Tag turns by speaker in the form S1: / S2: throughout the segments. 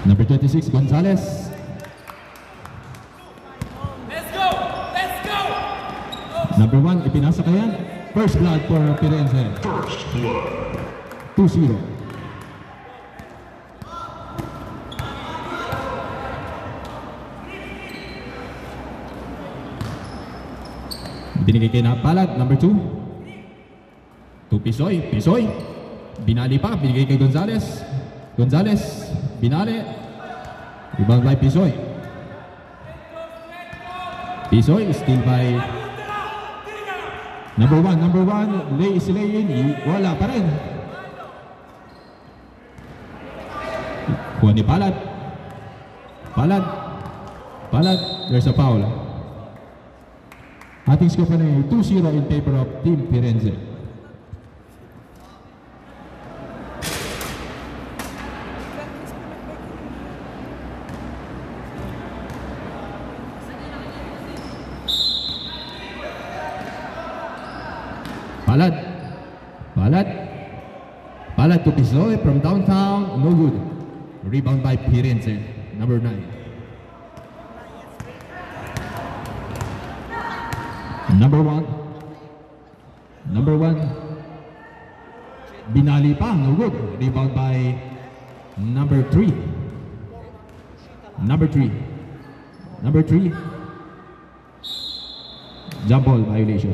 S1: Number 26, Gonzalez.
S2: Let's go! Let's go!
S1: Number 1, ipinasa kaya. First blood for Firenze.
S3: First blood.
S1: 2-0. Binigay kay Napalad, number 2. To Pisoy, Pisoy. Binali pa, binigay kay Gonzalez. Gonzalez, binali. Rebound by Pisoy. Pisoy, still by number 1, lay isilayin, wala pa rin. Kuha ni Palad. Palad, there's a foul. Ating score pa na 2-0 in favor of Team Firenze. Palad to Pisoy from downtown, no good. Rebound by Firenze, number 9. Number one, binali pa, no good. Rebound by number 3. Number 3. Jump ball violation.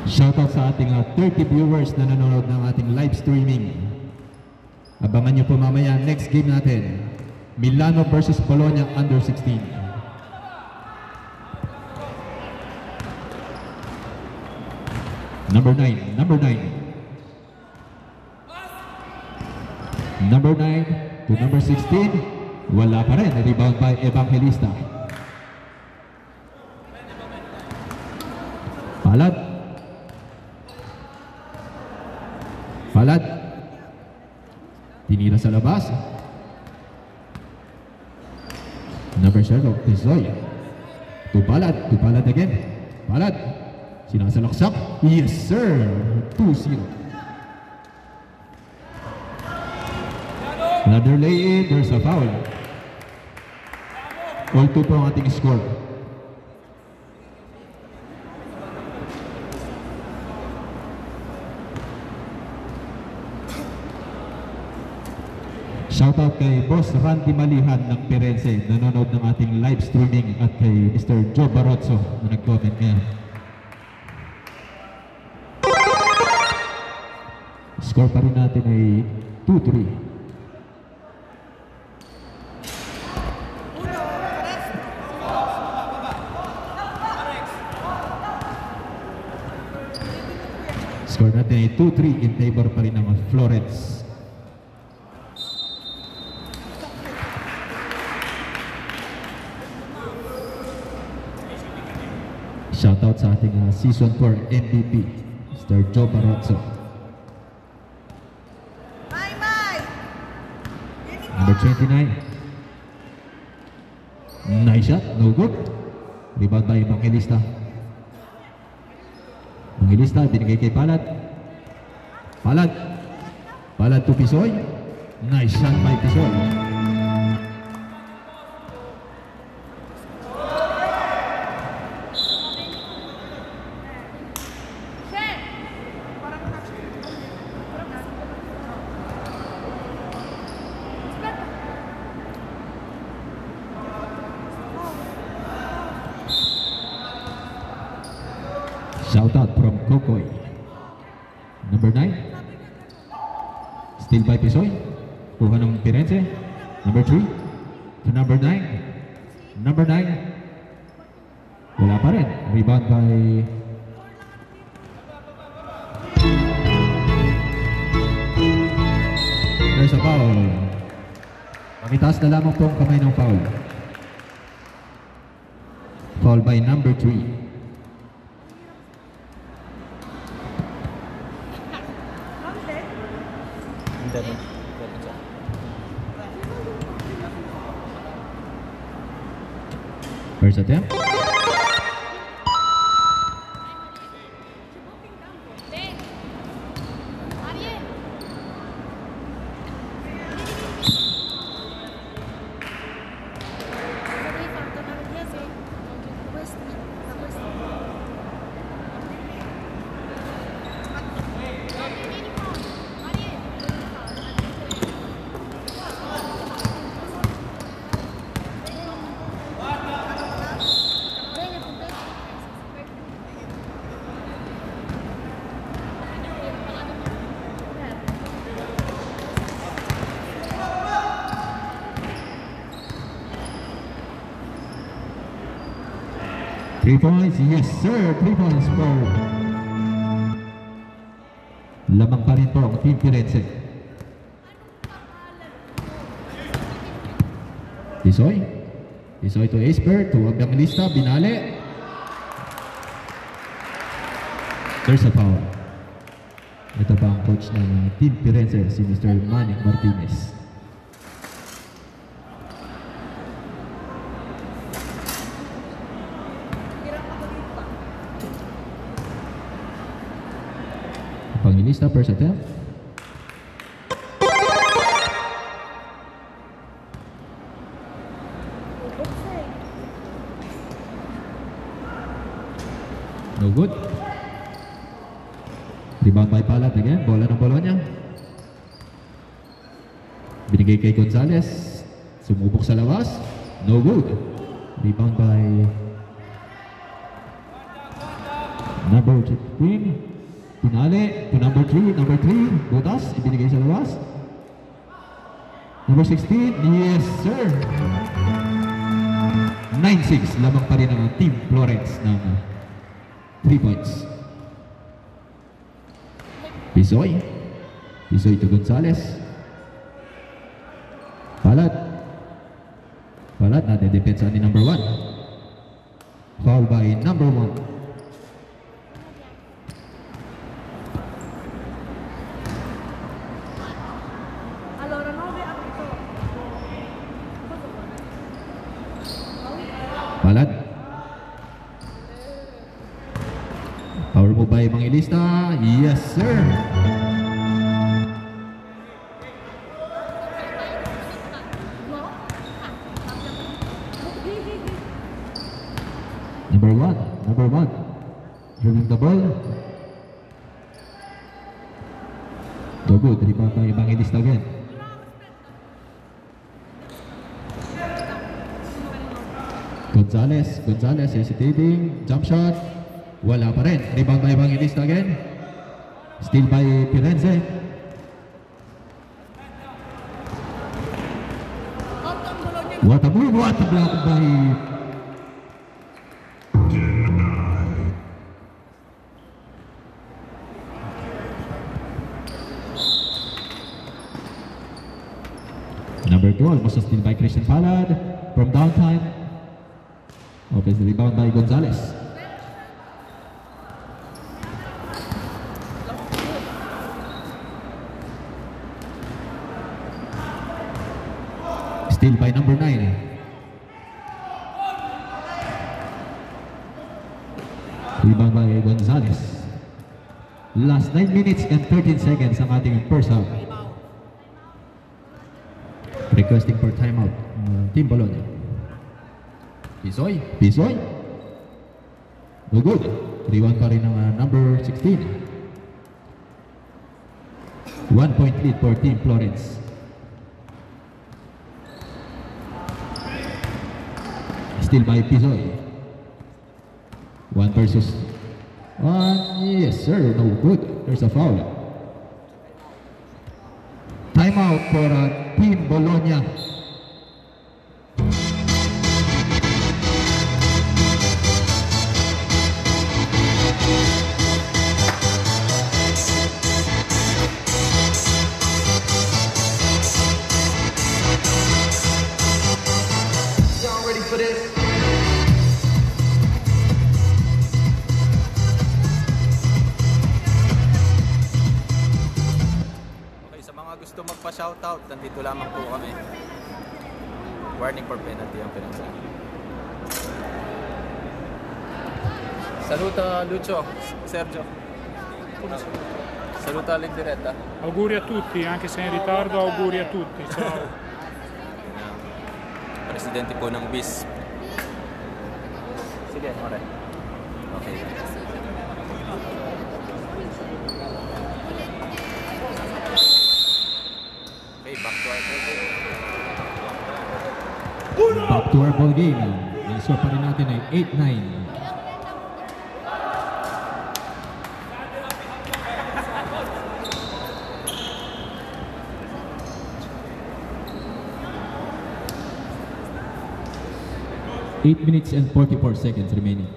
S1: Shoutout sa ating 30 viewers na nanonood ng ating live streaming. Abangan nyo po mamaya next game natin. Milano versus Bologna under 16. Number 9 to number 16. Wala pa rin. Rebound by Evangelista. Palad. Tinira sa labas. Number 0, Pisoy. To Palad again. Palad. Sinasalaksak. Yes, sir. 2-0. Another lay-in. There's a foul. All 2 po ang ating score. Shoutout kay Boss Randy Malihan ng Firenze, nanonood ng ating live streaming, at kay Mr. Joe Barozzo na nag-comment ngayon. Score pa rin natin ay 2-3. Score natin ay 2-3 in favor pa rin ng Florence. Shoutout sa ating Season 4 MVP, Mr. Joe Barozzo. Number 29. Nice shot, no good. Rebound by Evangelista. Evangelista, binigay kay Palad. Palad to Pisoy. Nice shot by Pisoy. Shoutout from Kokoy. Number 9. Still by Pisoy. Kuha ng Firenze. Number 3. To number 9. Number 9. Wala pa rin. Rebound by there's a foul. Pakitaas na lamang po ang kamay ng foul. Foul by number 3. First attempt. 3 points, yes sir, 3 points for lamang pa rin po ang Team Firenze. Tisoy to Esper, to Evangelista, Binale. There's a foul. Ito pa ang coach ng Team Firenze, si Mr. Manny Martinez. Evangelista, first attempt. No good. Rebound by Palat again. Bola ng Bologna. Binigay kay Gonzales. Sumubok sa labas. No good. Rebound by number 15. Pinali to number 3. Number 3. Butas. Ibinigay sa labas. Number 16. Yes sir. 9-6. Lamang pa rin ang Team Florence ng 3 points. Pisoy to Gonzales. Palat na dedepensa ni number 1. Foul by number 1. Palat. Power move by Evangelista. Yes sir. Number one. Dribbling the ball. No good. Rebound by Evangelista again. Gonzales hesitating. Jump shot. Wala pa rin. Rebound by Evangelista again. Steal by Firenze. What a move. What a block by number 2. Almost a steal by Christian Palad from downtime. Offensive rebound by Gonzales. Steal by number 9. Rebound by Gonzales. Last 9 minutes and 13 seconds ang ating first half. Requesting for timeout. Team Bologna. Pisoy. No good. Rebound pa rin ng number 16. 1 point lead for Team Florence. Still by Pisoy. 1 versus 1. Yes sir. No good. There's a foul. Timeout for Team Bologna.
S3: Gusto magpa-shoutout, nandito lamang po kami. Warning for penalty ang pinansa. Saluta Lucio, Sergio. Saluta all'indiretta.
S4: Auguri a tutti, anche se in ritardo, auguri a tutti. Ciao.
S3: Presidente po ng BIS. Sige, ore. Okay.
S1: Back to our ball game. Ang score pa rin natin ay 8-9. Eight minutes and 44 seconds remaining.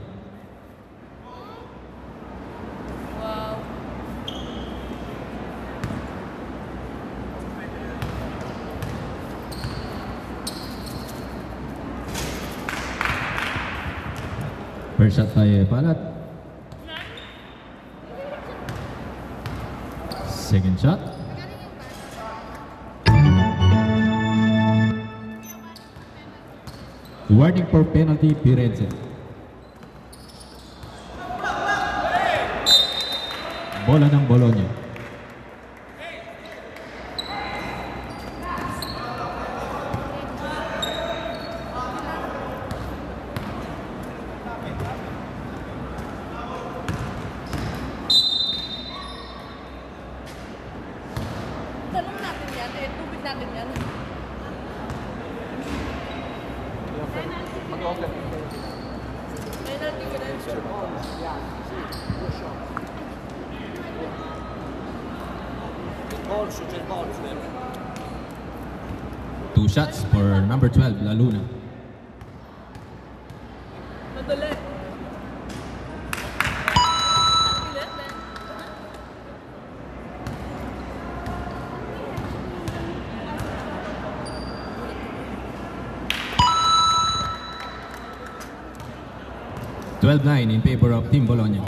S1: First shot by Palad. Second shot. Warning for penalty, Firenze. Bola ng Bologna.
S5: Tanong natin yan, tubig natin yan. Penalty ko na.
S1: Two shots for number 12, La Luna.
S5: Madali.
S1: 12-9 in favor of Team Bologna.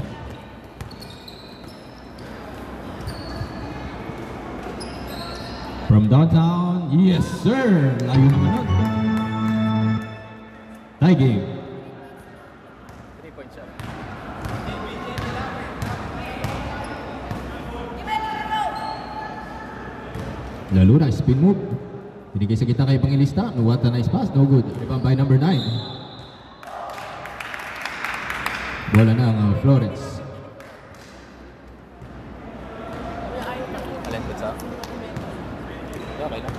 S1: From downtown, yes sir! Layo naman nun. Tie game.
S3: 3-point shot.
S1: La Luna, spin move. Binigay sa kita kay Pangilista. No, what a nice pass. No good. Rebound by number 9. Bola ng Florence.
S3: Alin ko sa? Okay lang.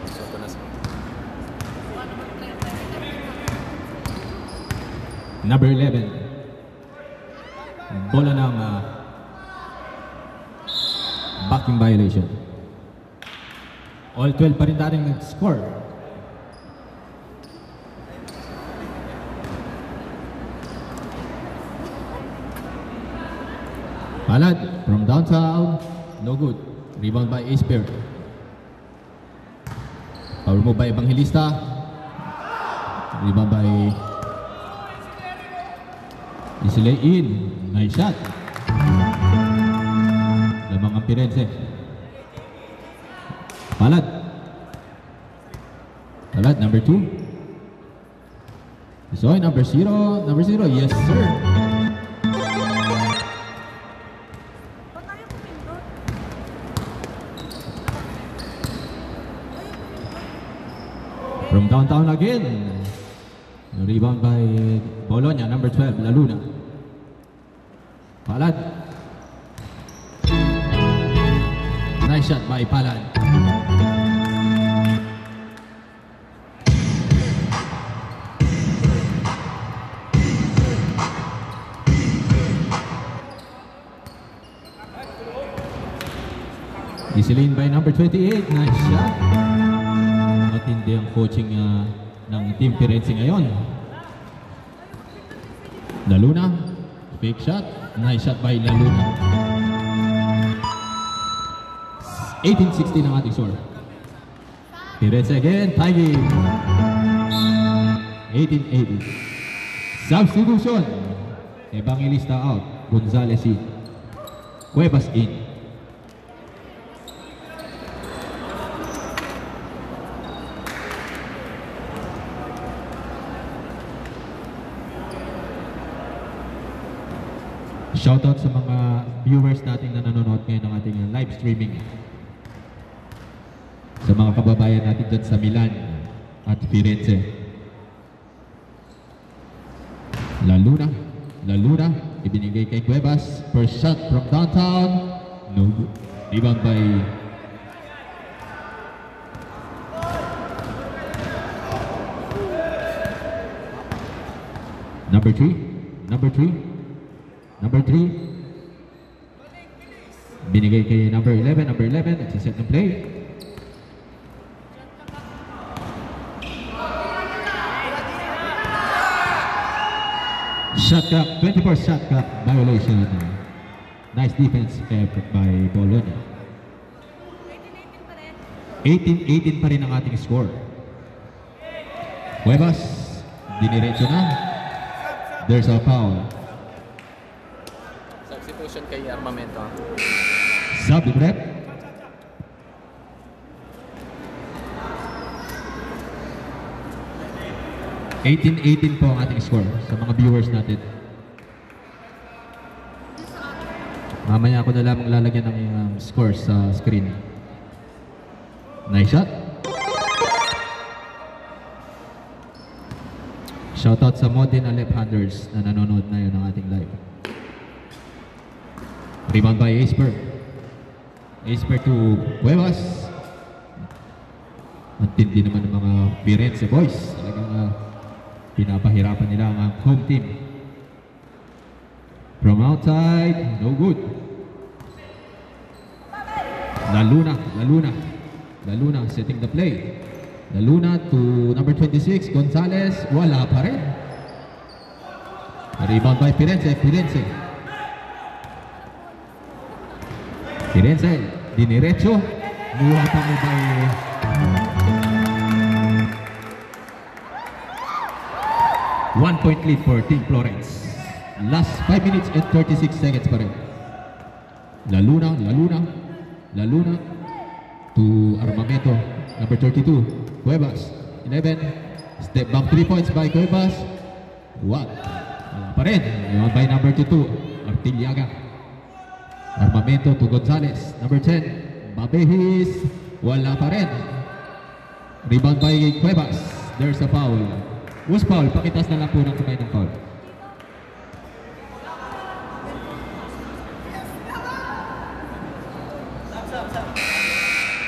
S3: So, ito na sa...
S1: Number 11. Bola ng backing violation. All 12 pa rin dating nag-score. Palad from downtown. No good. Rebound by Ace-Pair. Power move by Evangelista. Rebound by Isilay in. Nice shot. Lamang ang Firenze. Palad. Palad, number 2. So, number 0. Number 0, yes sir. From downtown again. Rebound by Bologna, number 12, La Luna. Palad. Nice shot by Palad. Isilin by number 28. Nice shot. Matindi ang coaching ng Team Firenze ngayon. La Luna. Fake shot. Nice shot by La Luna. 18-16 ang ating score. Firenze again. Tie game. 18-80. Substitution. Evangelista out. Gonzales in. Cuevas in. Shoutout sa mga viewers natin na nanonood ngayon ng ating live streaming. Sa mga kababayan natin dyan sa Milan at Firenze. La Luna. La Luna. Ibinigay kay Cuevas. First shot from downtown. No good. Rebound by number 3. Number 3. Number 3. Binigay kay number 11. Number 11. Nagsiset ng play. Shot clock. 24 shot clock violation. Nice defense effort by Bologna. 18-18 pa rin ang ating score. Cuevas. Diniretso na. There's a foul.
S3: Substitution kay Armamento.
S1: Sub rep. (18-18) po ang ating score sa mga viewers natin. Mamaya ako na lamang lalagyan ng score sa screen. Nice shot. Shoutout sa Modena left-handers na nanonood na yun ng ating live. Rebound by Aceberg. Aceberg to Cuevas. Antindi naman ng mga Firenze boys. Talagang pinapahirapan nila ang home team. From outside, no good. Laluna setting the play. Laluna to number 26, Gonzalez. Wala pa rin. Rebound by Firenze. Firenze, diniretso. Muha pa mo by one-point lead for Team Florence. Last 5 minutes and 36 seconds pa rin. Laluna to Armamento, number 32, Cuevas, 11, step back 3 points by Cuevas. Wala pa rin. By number 22, Artiliaga. Armamento to Gonzalez, number 10, Babehis. Wala pa rin. Rebound by Cuevas. There's a foul. Was foul, pakitas na lang po ng kamay ng foul.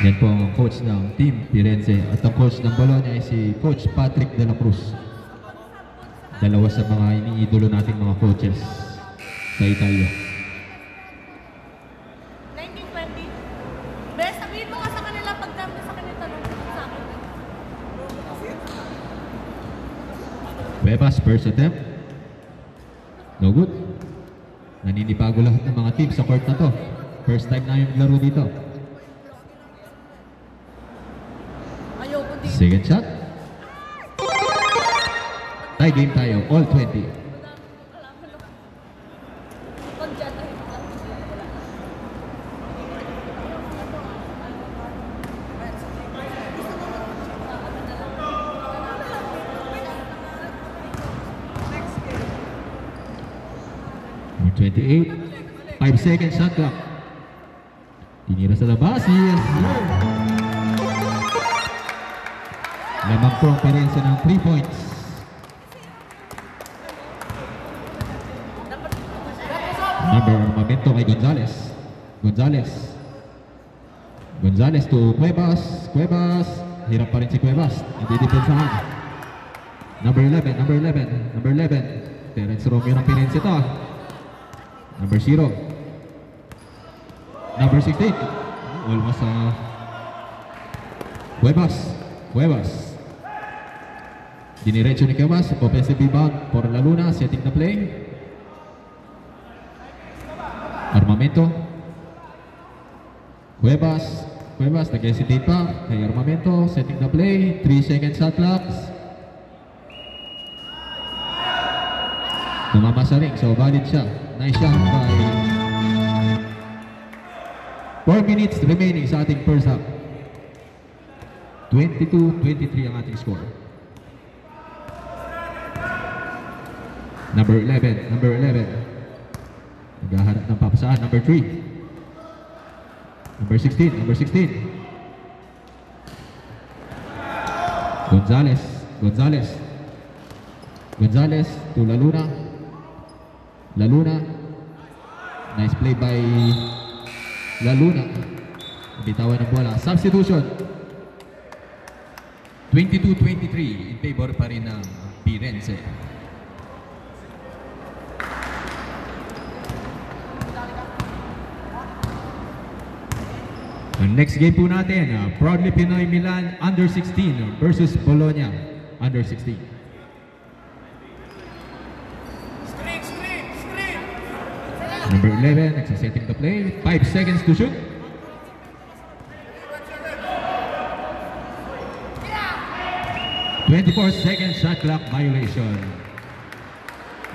S1: Yan po ang coach ng Team Firenze at ang coach ng Bologna ay si Coach Patrick De La Cruz. Dalawa sa mga iniidolo nating mga coaches sa Italia.
S5: 1920. Bes, sabihin mo nga sa kanila pag dami sa kanila tanong sa akin.
S1: Cuevas, first attempt. No good. Naninibago lahat ng mga team sa court na to. First time na yung laro dito.
S5: Ayoko din.
S1: Second shot. Tie game tayo, all 20. Number 28. 5 seconds shot clock. Tinira sa labas. Yes, sir. Lamang po ang Firenze ng 3 points. Number Armamento kay Gonzalez. Gonzalez to Cuevas. Hirap pa rin si Cuevas. Nadidepensahan. Number 11. Terence Romeo ng Firenze ito. Number 0. Number 16. Almost Cuevas. Diniretso ni Cuevas. Offensive rebound for Laluna. Setting the play. Armamento. Cuevas nag-hesitate pa kay Armamento. Setting the play. 3 seconds shot clocks. Tumama sa ring, so valid siya. Nice shot by 4 minutes remaining sa ating first half. 22-23 ang ating score. Number 11. Naghahanap ng papasahan. Number 3. Number 16. Gonzalez to Laluna. Nice play by Laluna. Bitawan ng bola. Substitution. 22-23 in favor pa rin ng Firenze. Ang next game po natin, Proudly Pinoy Milan under 16 versus Bologna under 16. Number 11, nagsisetting the play. 5 seconds to shoot. 24 seconds shot clock violation.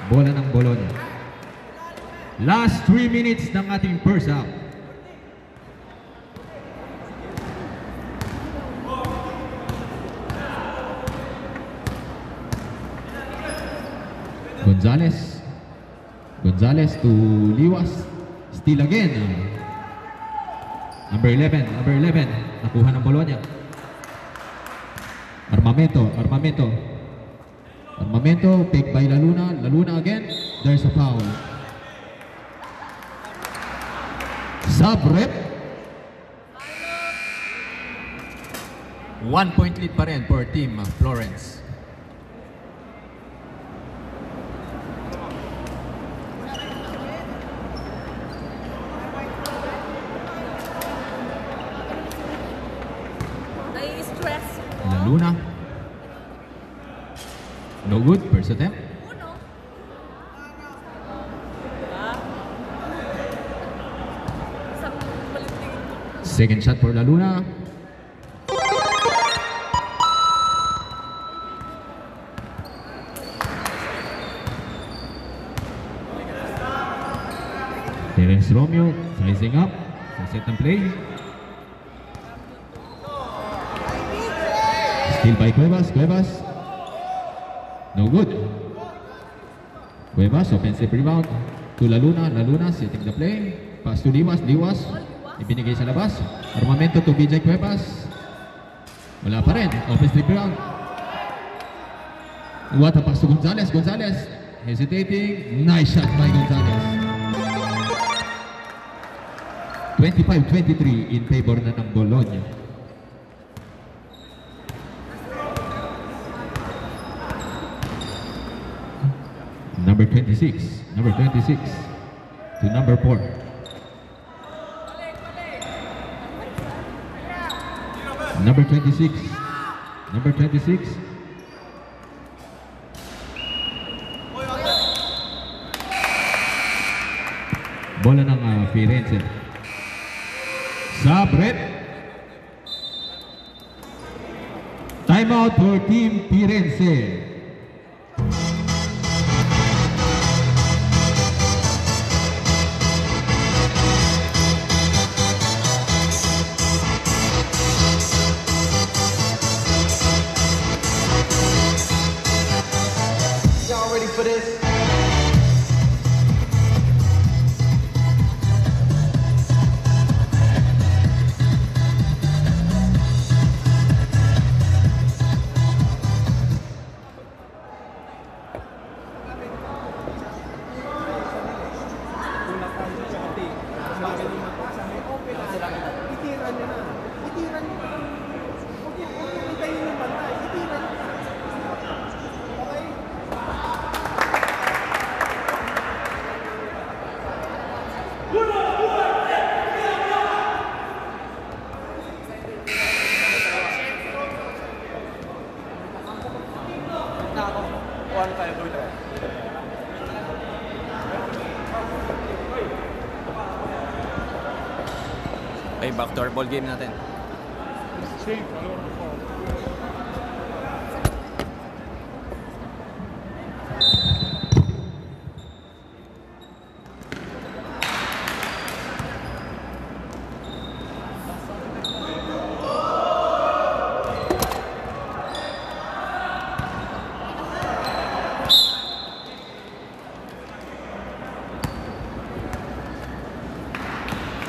S1: Bola ng Bologna. Last 3 minutes ng ating first half. Gonzales. Gonzales to Liwas. Steal again. Number 11. Nakuha ng Bologna. Armamento. Pick by Laluna. Laluna again. There's a foul. Sub rep. 1 point lead pa rin for team Florence.
S5: Nai-stress.
S1: Laluna. No good. First attempt.
S5: Uno. Isang balitingin.
S1: Second shot for Laluna. Terence Romeo sizing up sa set ng play. Steal by Cuevas. No good. Cuevas, offensive rebound to Laluna. Laluna setting the play. Pass to Liwas. Ibinigay sa labas. Armamento to BJ Cuevas. Wala pa rin. Offensive rebound. What a pass to Gonzales. Hesitating. Nice shot by Gonzales. 25-23 in favor na ng Bologna. Number 26 to number 4. Number 26. Bola ng Firenze. Sabret. Timeout for Team Firenze.
S6: Y'all ready for this?
S3: Okay, back to our ball game natin.
S4: Sì, allora un po'.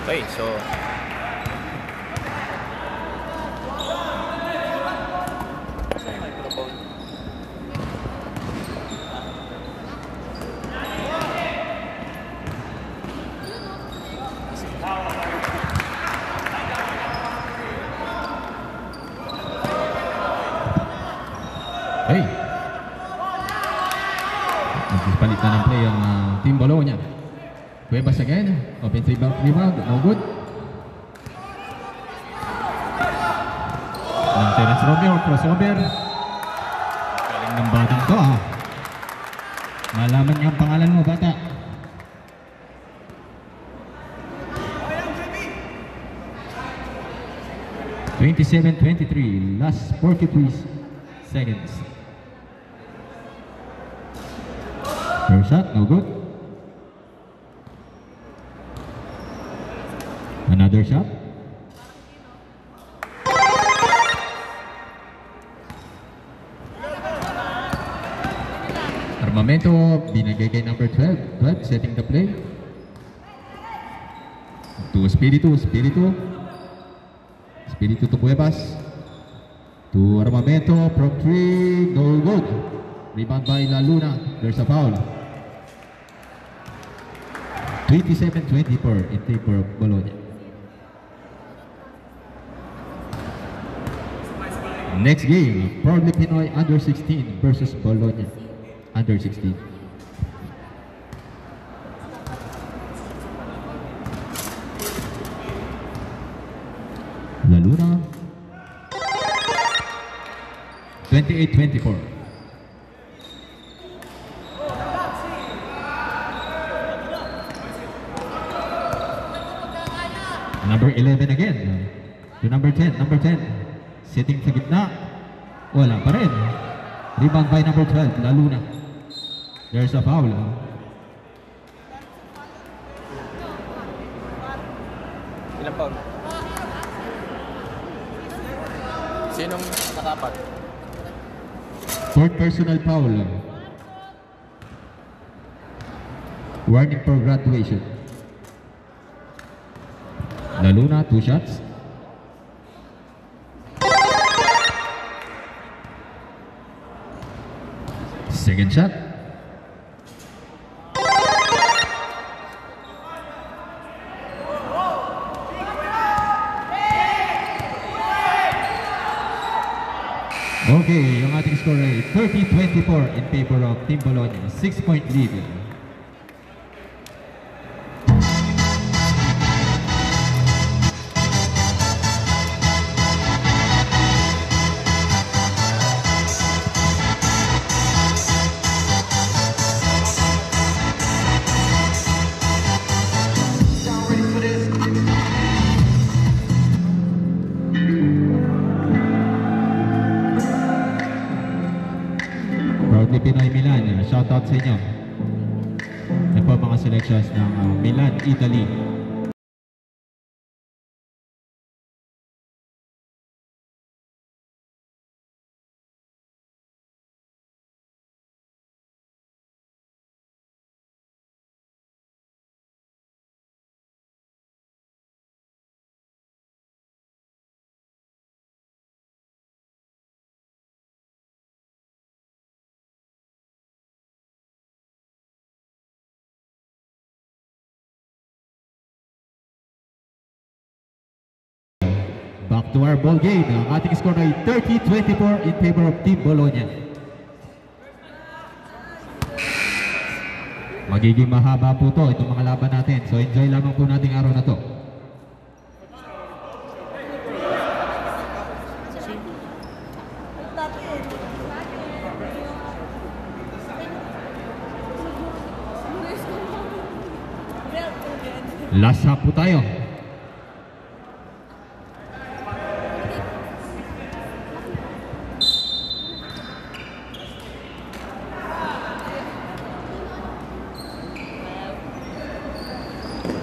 S3: Okay, so
S1: Hey! Nagpalit na ng play ang Team Bologna. Cuevas again. Offensive rebound. No good. Ng Terence Romeo. Crossover. Galing ng batang to ha. Malaman niya ang pangalan mo, bata. (27-23). Last 43 seconds. First shot, no good. Another shot. Armamento, binigay kay number 12. 12, setting the play. To Espiritu to Cuevas. To Armamento from 3, no good. Rebound by La Luna. There's a foul. 27-24 in favor of Bologna. Next game, Proudly Pinoy under 16 versus Bologna under 16. La Luna 28-24. Number 11 again. To number 10. Number 10. Sitting sa gitna. Wala pa rin. Rebound by number 12. La Luna. There's a foul.
S3: Ilang foul? Sinong nakapat?
S1: Fourth personal foul. Warning for graduation. La Luna, 2 shots. Second shot. Okay, yung ating score ay 30-24 in favor of Team Bologna. 6-point lead. Proudly Pinoy Milan, shoutout sa inyo. Yan po mga selections ng Milan, Italy. Back to our ball game. Ang ating score ay 30-24 in favor of Team Bologna. Magiging mahaba po to itong mga laban natin. So enjoy lamang po nating araw na to. Last half po tayo.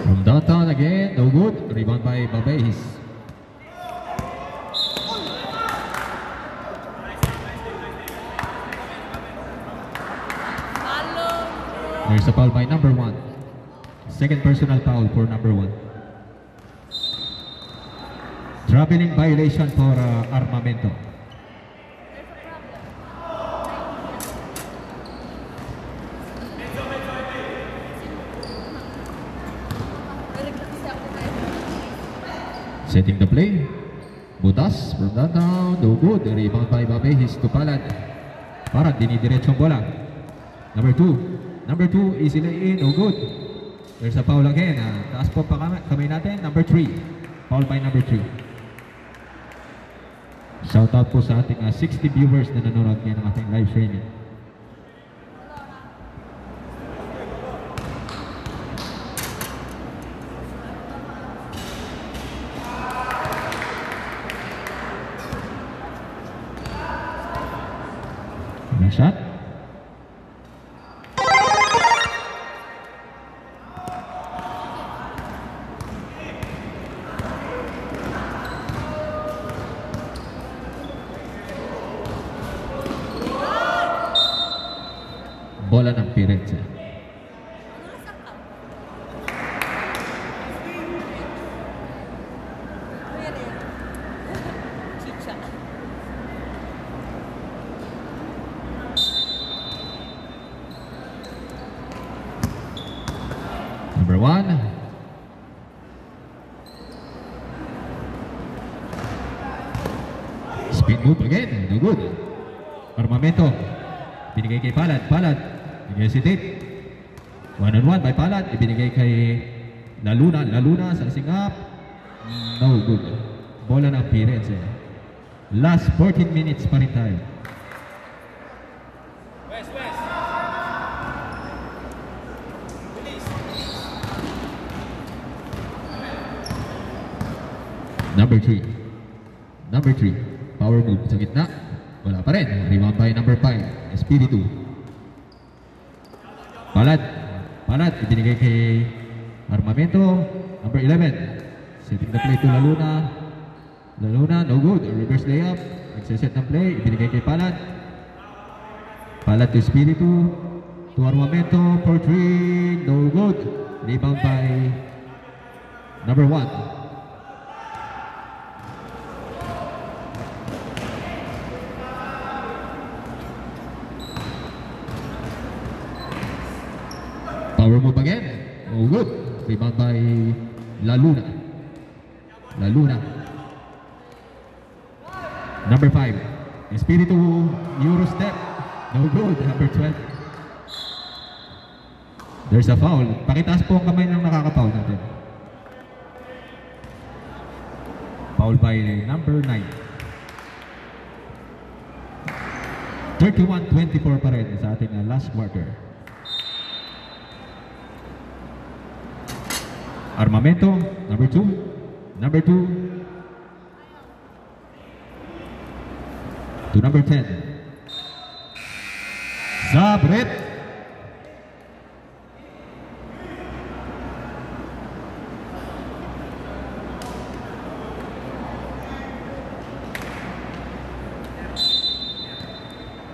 S1: From downtown again, no good. Rebound by Babais. There's a foul by number 1. Second personal foul for number 1. Traveling violation for Armamento. Setting the play. Butas from downtown, no good. Rebound by Babais to Palad. Parang dinidiretsong bola. Number 2. Number 2 easily in, no good. There's a foul again. Taas po pa kamay natin. Number 3. Foul by number 3. Shoutout po sa ating 60 viewers na nanonood ngayon ng ating live streaming. Shot. Bola ng Firenze.
S5: Chicha.
S1: Number 1. Speed move again. No good. Armamento. Binigay kay Palad. Palad. Nag-hesitate. One-on-one by Palad. Ibinigay kay Laluna. Laluna. Sizing up. No good. Bola ng Firenze. Last 14 minutes pa rin tayo.
S2: West, West. Release.
S1: Number 3. Number 3. Power move sa gitna. Wala pa rin. Rebound by number 5. Espiritu. Palad. Palad. Ibinigay kay Armamento. Number 11. Setting the play to Laluna. Laluna. No good. Reverse layup. Nagsiset ng play. Ibinigay kay Palad. Palad to Espiritu. To Armamento. For 3. No good. Rebound by number 1. Power move again. Oh, good. Rebound by Laluna. Laluna. Number 5. Espiritu Euro step. No good. Number 12. There's a foul. Pakitaas po ang kamay ng nakaka-foul natin. Foul by number 9. 31-24 pa rin sa ating last quarter. Armamento, number 2. Number 2. To number 10. Zabret.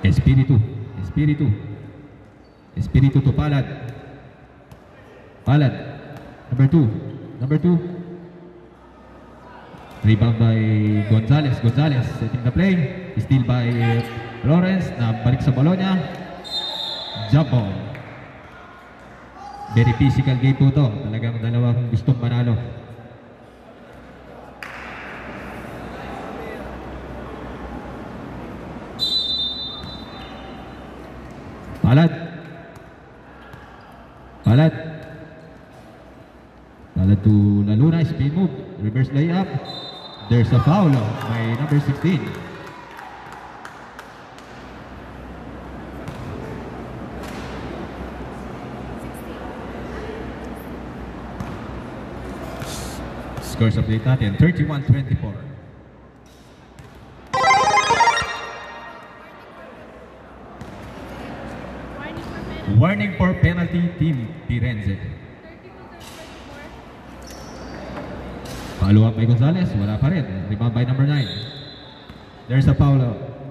S1: Espiritu. Espiritu. Espiritu to Palad. Palad. Number 2. Number 2. Rebound by Gonzales. Gonzales setting the play. Steal by Lawrence na balik sa Bologna. Jump ball. Very physical game po to. Talagang dalawang gustong manalo. Palad. Palad. Palad to Laluna, spin move, reverse layup. There's a foul by number 16. Scores update natin, 31-24. Warning for penalty, Team Firenze. Follow up by Gonzales, wala pa rin. Rebound by number 9. There's a foul,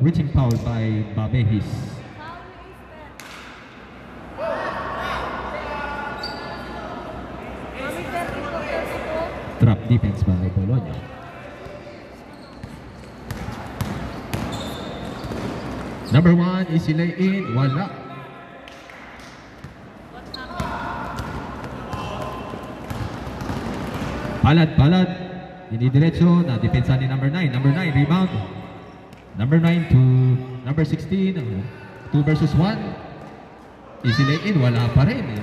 S1: reaching foul by Babehis. Trap defense by Bologna. Number 1, easy lay in, wala. Palad, Palad. Dinidiretso na depensa ni number 9. Number 9, rebound. Number 9 to number 16. 2 versus 1. Easy lay in, wala pa rin.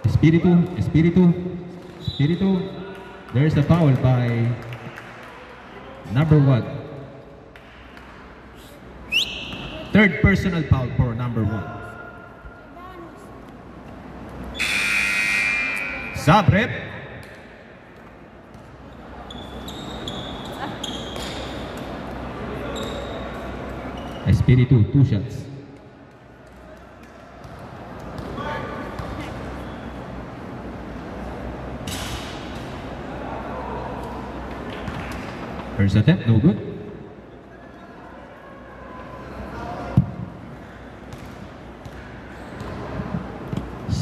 S1: Espiritu, Espiritu, Espiritu. There's a foul by number 1. Third personal foul for number 1. Zabret. Espiritu, 2 shots. First attempt, no good.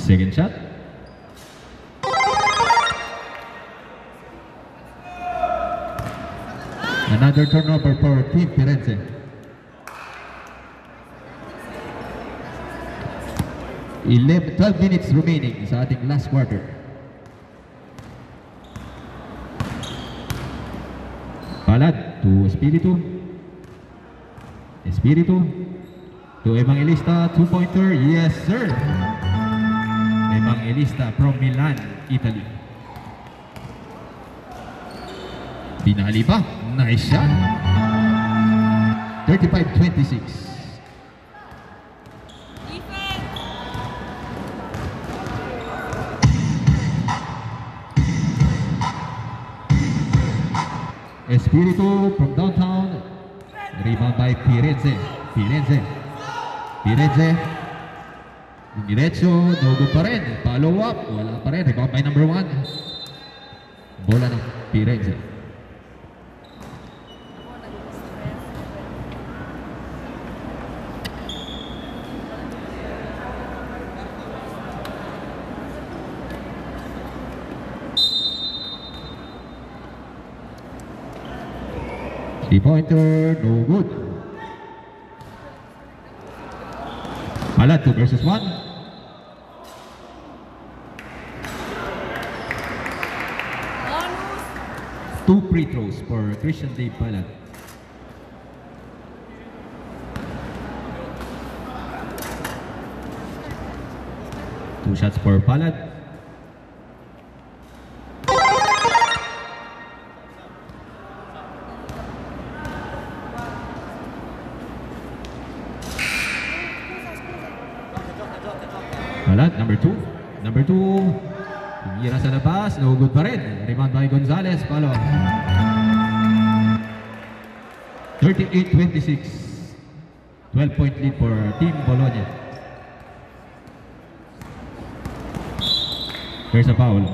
S1: Second shot. Another turnover for Team Firenze. Eleven, 12 minutes remaining sa ating last quarter. Palad to Espiritu. Espiritu to Evangelista, 2-pointer. Yes, sir. Evangelista from Milan, Italy. Binali pa. Nice shot. 35-26. Espiritu from downtown. Rebound by Firenze. Firenze. Diretso, no good pa rin. Follow up, wala pa rin. Rebound by number 1. Bola ng Firenze. Three-pointer, no good. Palad 2 versus 1. Two free throws for Christian Dave Palad. Two shots for Palad. Palad, number 2. Number 2. Gira sa labas. No good pa rin. Rebound by Gonzalez. Follow. 38-26. 12-point lead for Team Bologna. There's a foul.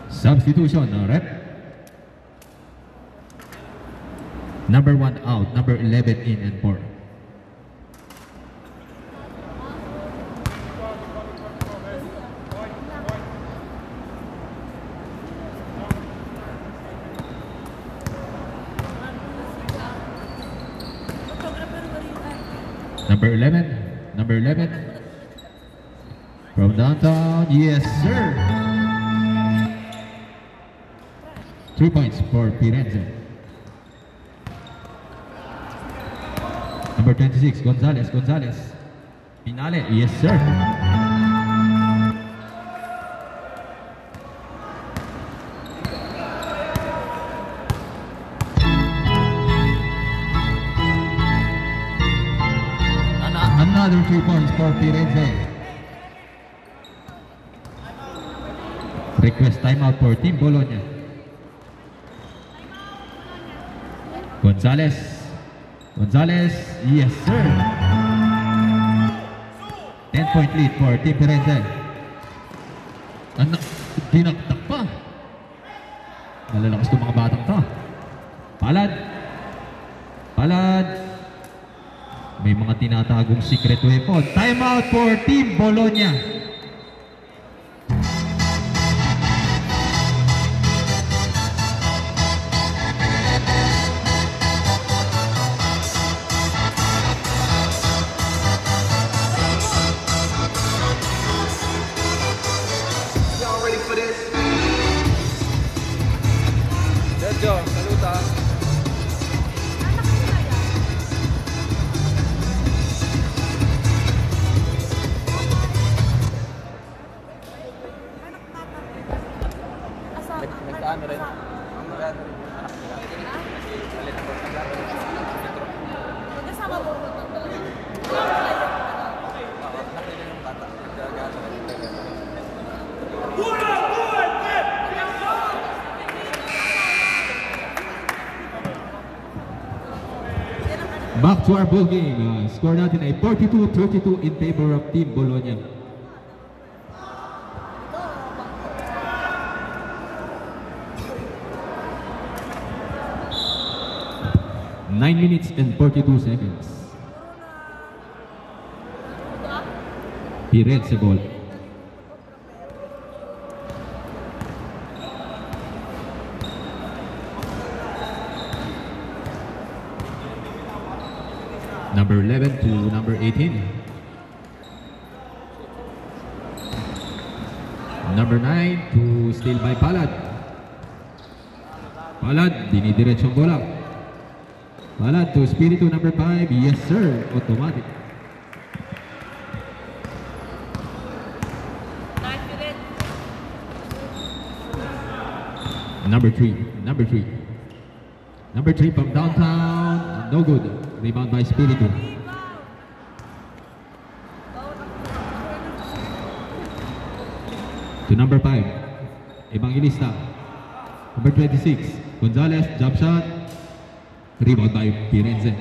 S1: Substitution, rep. Number 1 out, number 11 in and 4. Number 11 from downtown. Yes, sir. 3 points for Firenze. Number 26, Gonzalez. Pinale, yes sir. Another 3 points for Firenze. Request timeout for Team Bologna. Gonzalez, yes sir. 10-point lead for Team Firenze. Dinagdag pa. Malalakas itong mga batang to. Palad. May mga tinatagong secret weapon. Timeout for Team Bologna.
S3: Sergio, saluta. Nagkaano rin. Anak nila.
S5: Kasama mo ko ito.
S3: Anak nila yung bata.
S1: Back to our ball game. Score natin ay 42-32 in favor of Team Bologna. 9 minutes and 42 seconds. Firenze ball. Number 11 to number 18. Number 9 to steal by Palad. Palad, dinidiretsong bola. Palad to Espiritu number 5. Yes sir, automatic. Number 3. Number 3 from downtown. No good. Rebound by Espiritu. To number 5. Evangelista. Number 26. Gonzalez. Jump shot. Rebound by Firenze.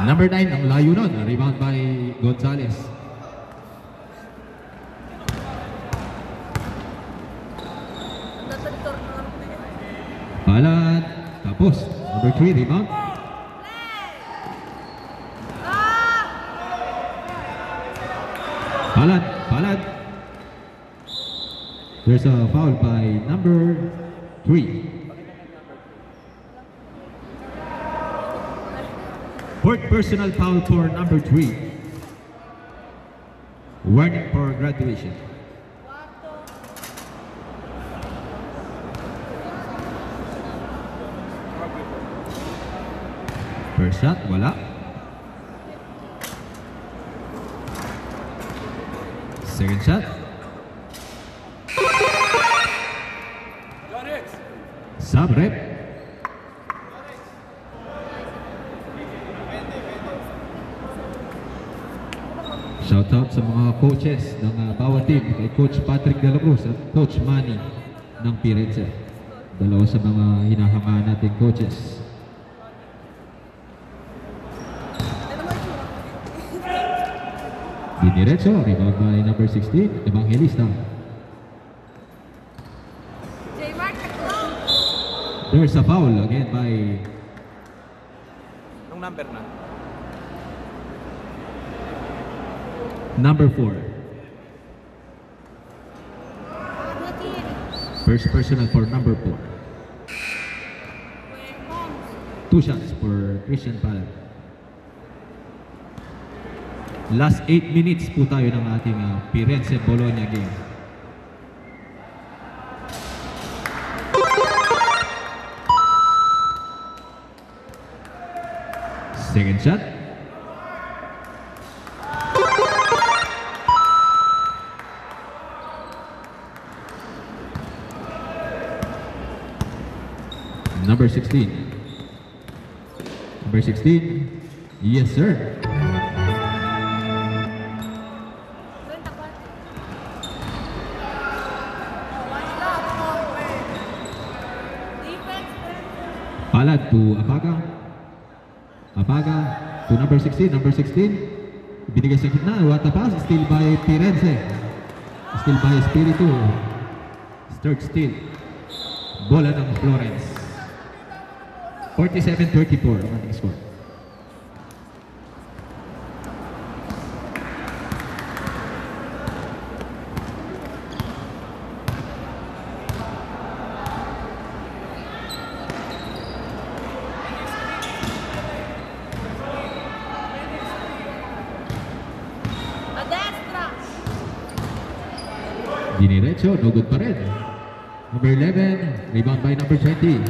S1: Number 9, ang layo nun. Rebound by Gonzalez. Palad. Tapos. Number 3, rebound. Palad. There's a foul by number 3. Fourth personal foul for number 3. Warning for graduation. First shot, wala. Second shot. Sub-rep. Shoutout sa mga coaches ng bawat team, kay Coach Patrick De La Cruz at Coach Manny ng Firenze. Dalawa sa mga hinahangaan natin coaches. Diniretso, rebound by number 16, Evangelista. There's a foul again by...
S3: Anong number na?
S1: Number 4. First personal for number 4. 2 shots for Christian Palad. Last 8 minutes po tayo ng ating Firenze-Bologna game. Second shot. Number 16. Number 16. Yes, sir. Palad to Apaga. Apaga to number 16. Number 16. Binigay sa gitna. What a pass. Steal by Firenze. Steal by Espiritu. Third steal. Bola ng Florence. 47-34 ang ating score. Diniretso, no good pa rin. Number 11, rebound by number 20.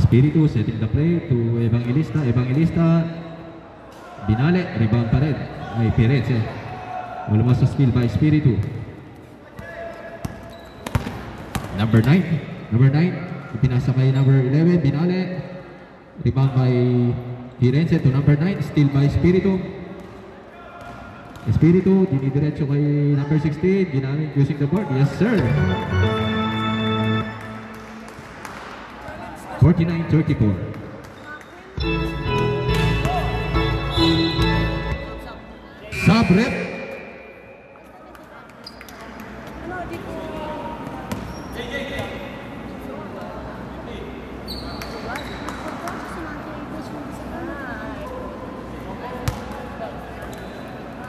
S1: Espiritu setting the play to Evangelista. Evangelista, binali, rebound pa rin. Ay, Firenze. Almost a steal by Espiritu. Number 9. Number 9, ipinasa kay number 11, binali. Rebound by Firenze to number 9, steal by Espiritu. Espiritu, dinidiretso kay number 16, ginamit using the board. Yes, sir. 49-34. Sub rep.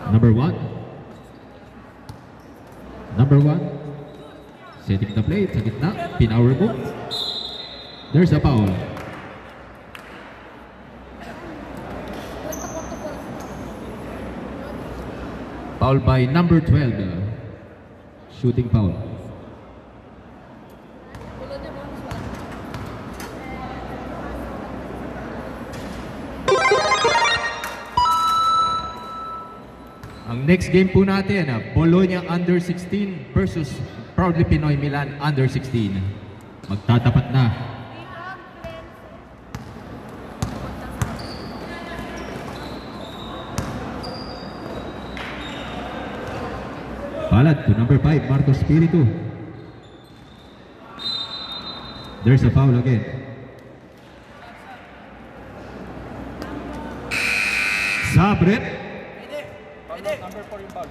S1: Number one. Number one. Setting the plate sa gitna. Pinower mo. There's a foul. Foul by number 12. Shooting foul. Ang next game po natin, Bologna under 16 versus Proudly Pinoy Milan under 16. Magtatapat na. Palad to number 5, Marco Spiritu. There's a foul again. Sabret.
S2: Number 4 yung ball.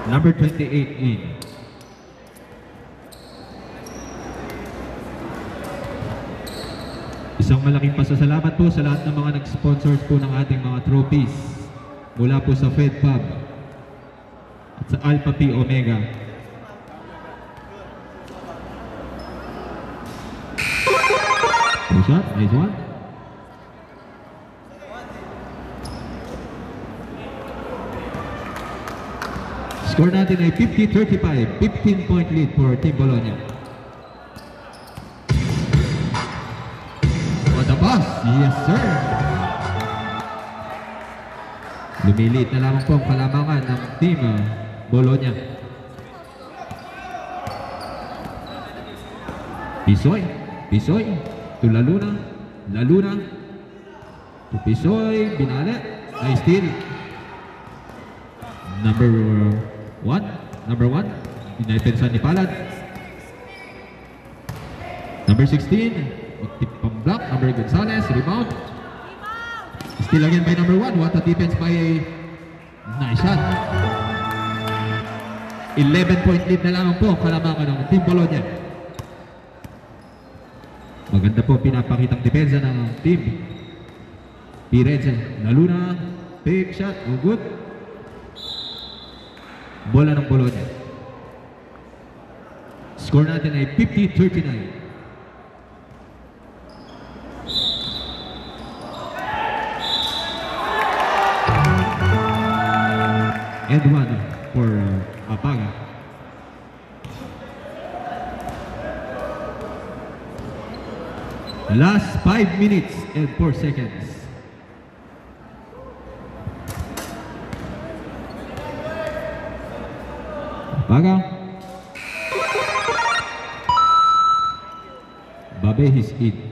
S1: Number 28 in. Isang malaking pasasalamat po sa lahat ng mga nag-sponsors po ng ating mga trophies mula po sa FedPub at sa Alpha Pi Omega. Good shot, nice one. Score natin ay 50-35, 15-point lead for Team Bologna. On the pass, yes sir. Lumiliit na lamang po ang kalamangan ng Team Bologna. Pisoy, Pisoy, to Laluna, Laluna, to Pisoy, Binale, nice steal. Number 1, dinapensan ni Palad. Number 16, magtip pang block, number Gonzales, rebound. Still again by number 1, what a defense by nice shot. 11-point lead na lamang po kalamangan ng Team Bologna. Maganda po pinapakitang depensa ng Team Pirezze. Laluna, big shot, oh good. Bola ng Bologna. Score natin ay 50-39. And one for Apaga. Last 5 minutes and 4 seconds. Apaga. Babe is in.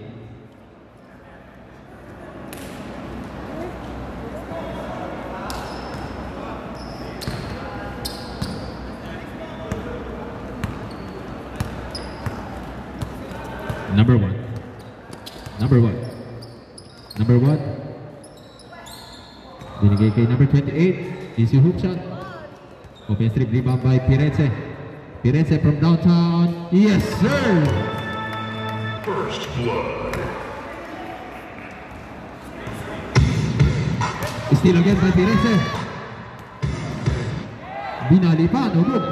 S1: Number one. Binigay kay number 28. Easy hook shot. Offensive rebound by Pirezze. Pirezze from downtown. Yes, sir!
S6: First blood.
S1: Still again by Pirezze. Binali pa, no good.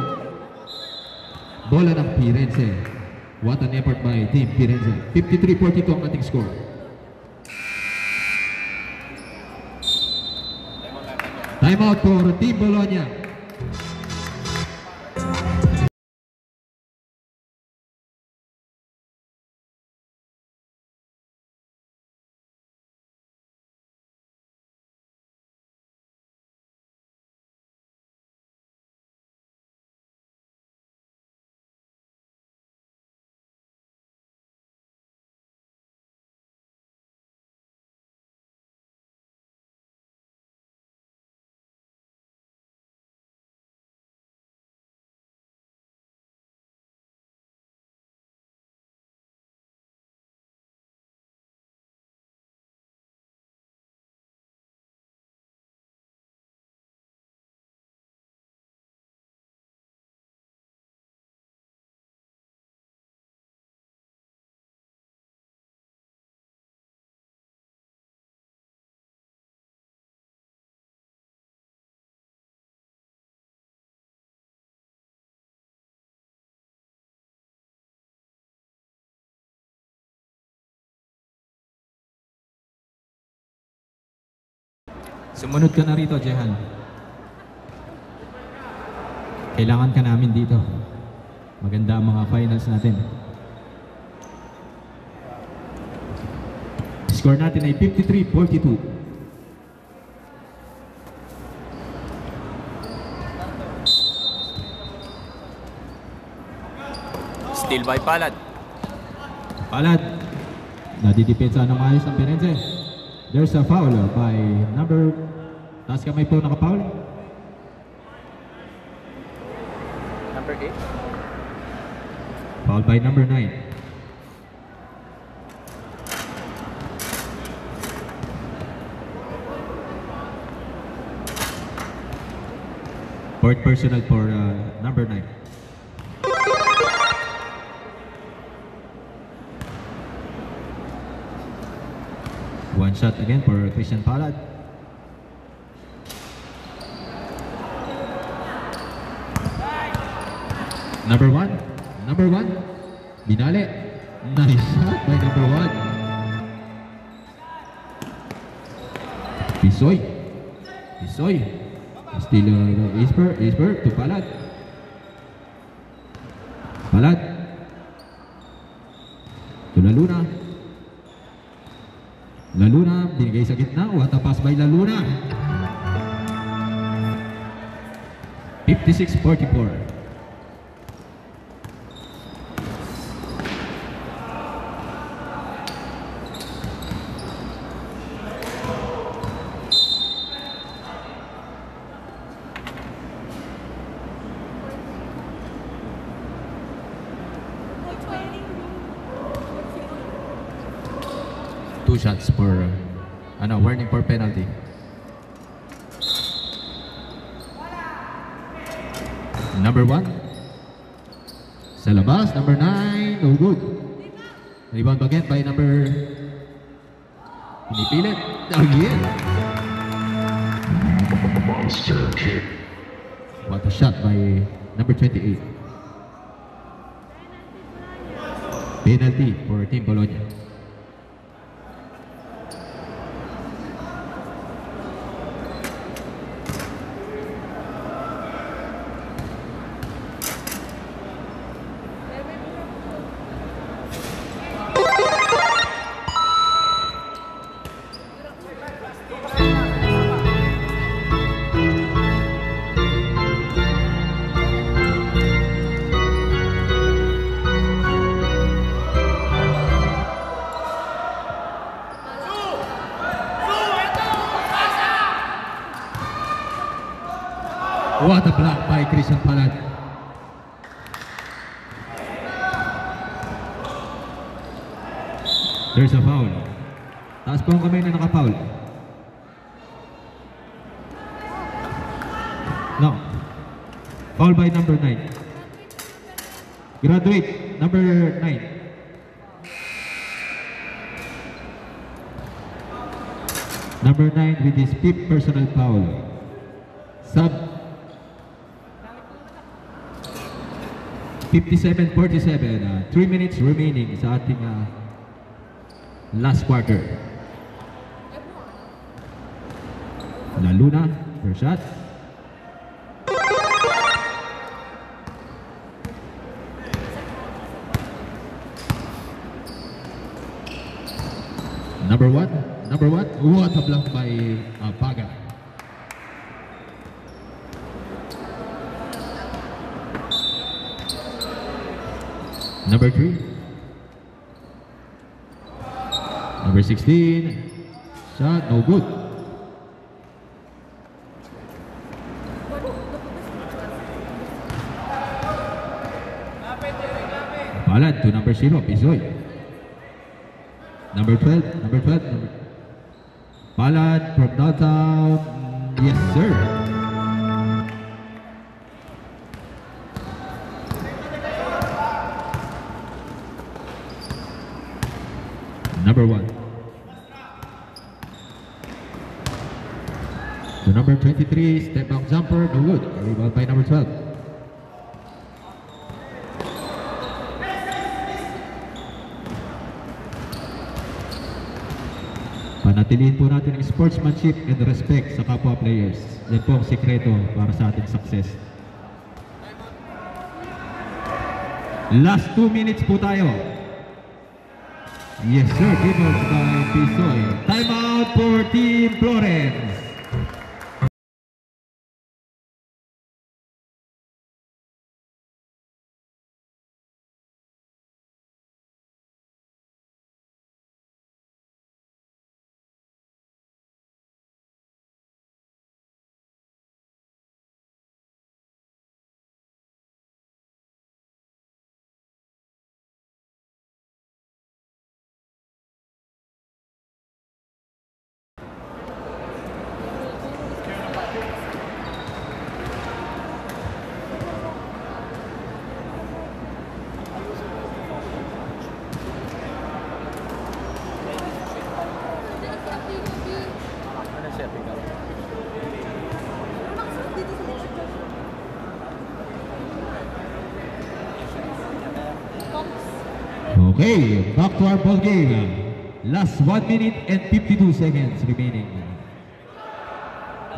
S1: Bola ng Pirezze. What an effort by Team Pirezze. 53-42 ang ating score. Time out for Team Bologna. Sumunod ka na rito, Jehan. Kailangan ka namin dito. Maganda ang mga finals natin. Score natin ay 53-42.
S3: Steal by Palad.
S1: Palad. Nadidepensa ng maayos ng Penense. There's a foul by number... Taas kamay po nakapoul.
S2: Number 8.
S1: Foul by number 9. Fourth personal for number 9. One shot again for Christian Palad. Number 1. Number 1. Binale. Nice shot by number 1. Pisoy. Pisoy. Still Isper to Palad. Palad. To Laluna. Laluna, binigay sa gitna. What a pass by Laluna. 56-44. Two shots for warning for penalty. Number 1 sa labas, number 9, no good. Rebound again by number pinipilit again.
S6: Monster kick.
S1: What a shot by number 28. Penalty for Team Bologna. What a block by Christian Palad. There's a foul. Taas po ang kamay na nakafoul. No. Foul by number 9. Graduate, number 9. Number 9 with his 5th personal foul. Sub 57-47, 3 minutes remaining sa ating last quarter. Laluna, first shot. Number 1, what a block by Paga. Number 3. Number 16. Shot, no good. Palad to number 0, Pisoy. Number 12. Palad from downtown. Yes, sir. Number 1. To number 23, step back jumper, no good. Rebound by number 12. Panatilihin po natin ang sportsmanship and respect sa kapwa players. Yan po ang sikreto para sa ating success. Last 2 minutes po tayo. Yes sir, given by Pisoy. Time out for Team Florence.
S2: Ano siya, pick up?
S1: Okay, back to our ball game. Last 1 minute and 52 seconds remaining.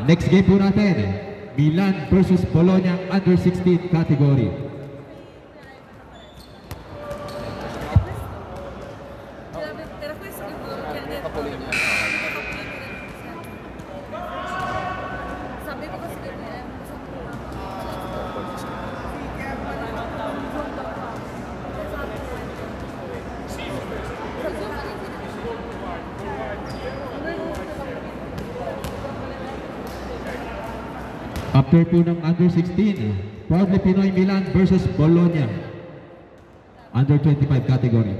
S1: Next game po natin, Milan versus Bologna under 16 category.
S5: Sabi ko kasi ganyan.
S1: After po ng under 16, proudly Pinoy Milan versus Bologna under 25 category.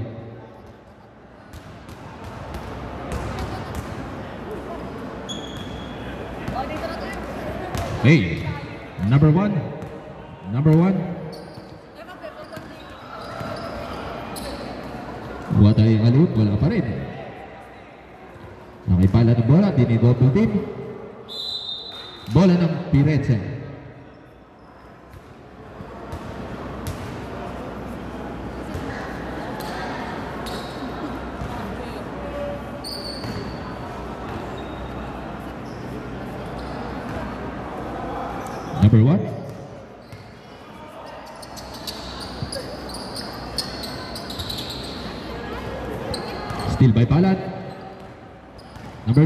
S1: Hey, number one. What ay alut, wala pa rin. Nakipala ng bola, dinidouble team. Bola ng Firenze. Number one. Still by Palad. Number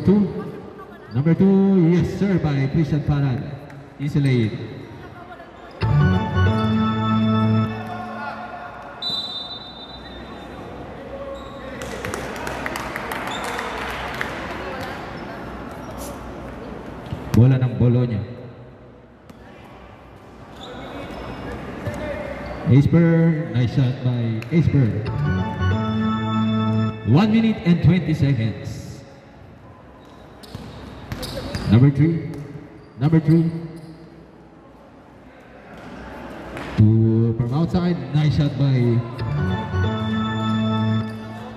S1: two, yes sir, by Christian Palad. Easily. Bola ng Bologna. Aceberg, nice shot by Aceberg. 1 minute and 20 seconds. Number three. Two from outside, nice shot by.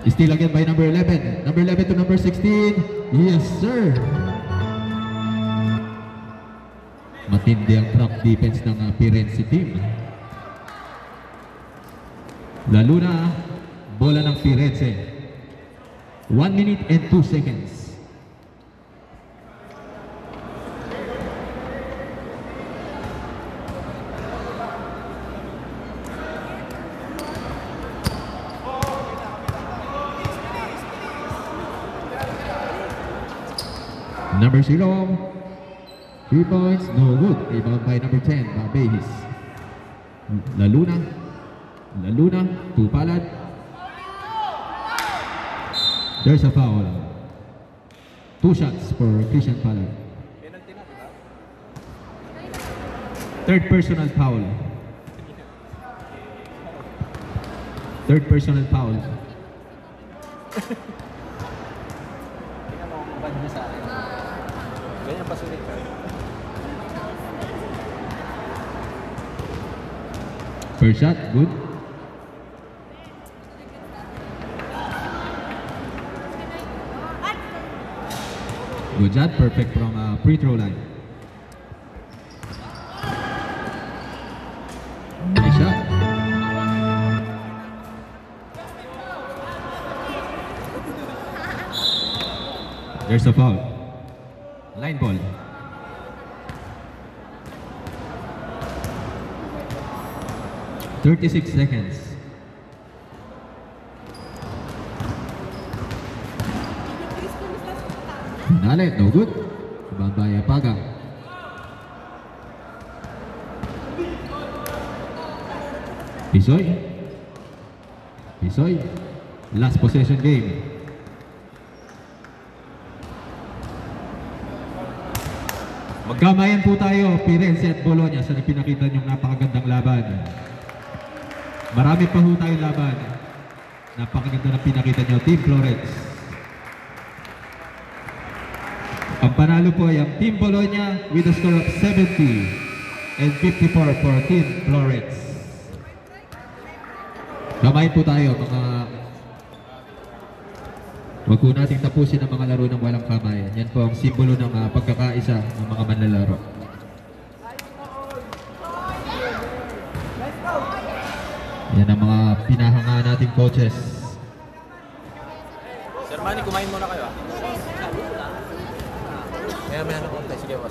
S1: Still again by number 11. Number 11 to number 16. Yes sir. Matindi ang trap defense ng Firenze team. Lalo na bola ng Firenze. 1 minute and 2 seconds. Number 0. 3 points, no good. Rebound by number 10, Babehis. Laluna, to Palad. There's a foul. 2 shots for Christian Palad. Third personal foul.
S2: Tingnan mo kung bad niya sa akin. Ganyan pa sulit ka.
S1: First shot, good. Good shot, perfect from free throw line. Nice shot. There's a foul. Line ball. "36 seconds. Binale, no good. Babaya Pagang. Pisoy. Pisoy. Last possession game. Magkamayan po tayo, Firenze at Bologna, sa pinakita niyong napakagandang laban. Marami pa ho tayong laban. Napakaganda na pinakita niyo, Team Florence. Ang panalo po ay ang Team Bologna with a score of 70 and 54 for Team Florence. Kamayin po tayo, mga... Huwag po nating tapusin ang mga laro ng walang kamayan. Yan po ang simbolo ng pagkakaisa ng mga manlalaro. Yan ang mga pinahanga nating coaches.
S3: Sir Manny, kumain muna kayo ah. Maya-maya na konti. Sige, boss.